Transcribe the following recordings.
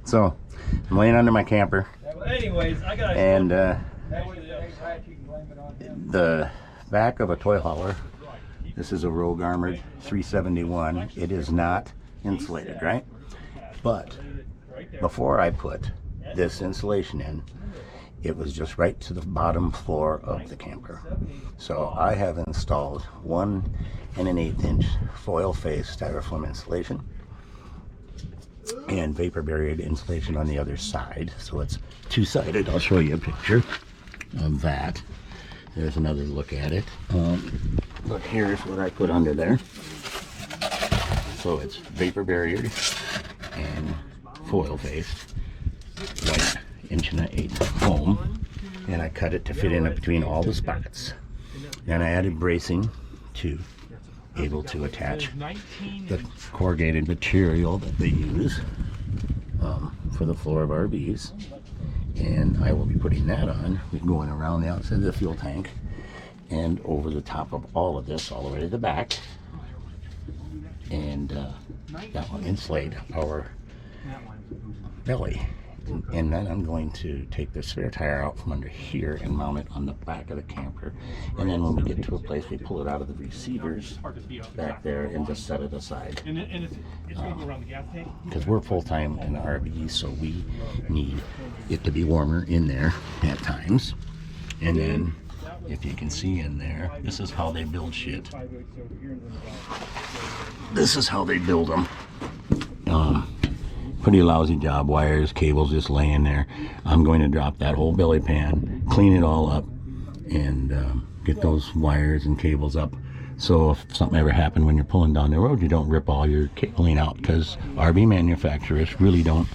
So I'm laying under my camper, anyways, I got and the back of a toy hauler. This is a Rogue Armored 371. It is not insulated, right? But before I put this insulation in, it was just right to the bottom floor of the camper. So I have installed 1 1/8 inch foil face styrofoam insulation and vapor barrier insulation on the other side. So it's two-sided. I'll show you a picture of that. There's another look at it. Look, here's what I put under there. So it's vapor barrier and foil faced white 1/8 foam, and I cut it to fit in between all the spots. Then I added bracing to able to attach the corrugated material that they use for the floor of RVs, and I will be putting that on, going around the outside of the fuel tank and over the top of all of this all the way to the back, and that will insulate our belly. And then I'm going to take the spare tire out from under here and mount it on the back of the camper. And then when we get to a place, we pull it out of the receivers back there and just set it aside. Because we're full-time in the RV, so we need it to be warmer in there at times. And then, if you can see in there, this is how they build shit. This is how they build them. Pretty lousy job. Wires, cables just laying there. I'm going to drop that whole belly pan, clean it all up, and get those wires and cables up, so if something ever happened when you're pulling down the road, you don't rip all your cabling out, because RV manufacturers really don't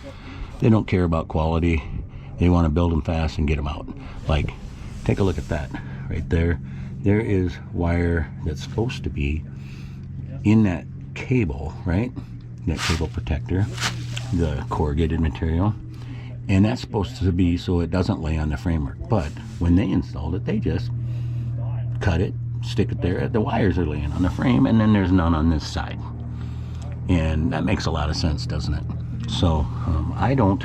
care about quality. They want to build them fast and get them out. Like, take a look at that right there. There is wire that's supposed to be in that cable, right? That cable protector, the corrugated material, and that's supposed to be so it doesn't lay on the framework. But when they installed it, they just cut it, stick it there. The wires are laying on the frame, and then there's none on this side, and that makes a lot of sense, doesn't it? So I don't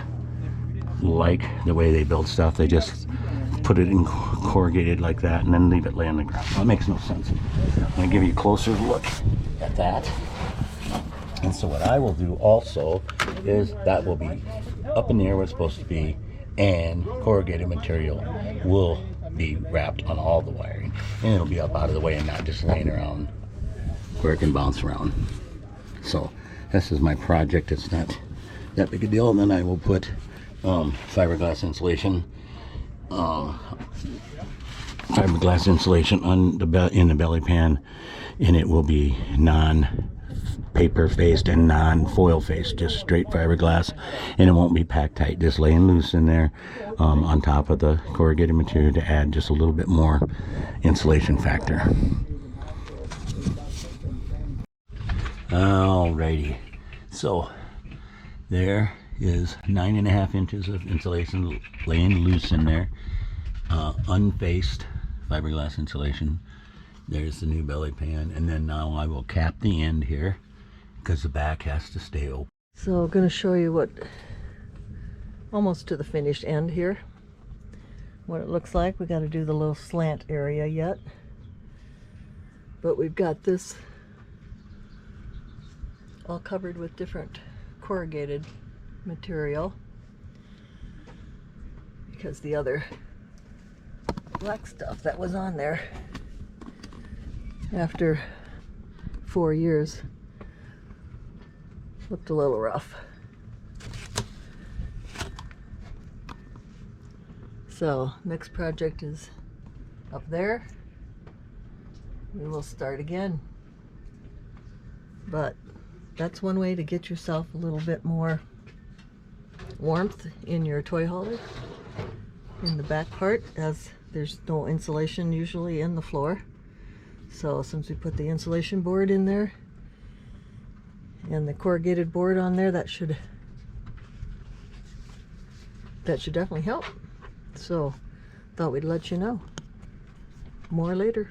like the way they build stuff. They just put it in corrugated like that and then leave it lay on the ground. That makes no sense. I'm going to give you a closer look at that. And so what I will do also is that will be up in the air where it's supposed to be, and corrugated material will be wrapped on all the wiring, and it'll be up out of the way and not just laying around where it can bounce around. So this is my project. It's not that big a deal. And then I will put fiberglass insulation on in the belly pan, and it will be non-paper faced and non-foil faced, just straight fiberglass, and it won't be packed tight, just laying loose in there on top of the corrugated material to add just a little bit more insulation factor. Alrighty, so there is 9.5 inches of insulation laying loose in there, unfaced fiberglass insulation. There's the new belly pan, and then now I will cap the end here because the back has to stay open. So I'm going to show you what, almost to the finished end here, what it looks like. We got to do the little slant area yet, but we've got this all covered with different corrugated material because the other black stuff that was on there after 4 years looked a little rough. So next project is up there. We will start again, but that's one way to get yourself a little bit more warmth in your toy hauler in the back part, as there's no insulation usually in the floor. So since we put the insulation board in there and the corrugated board on there, that should definitely help. So thought we'd let you know. More later.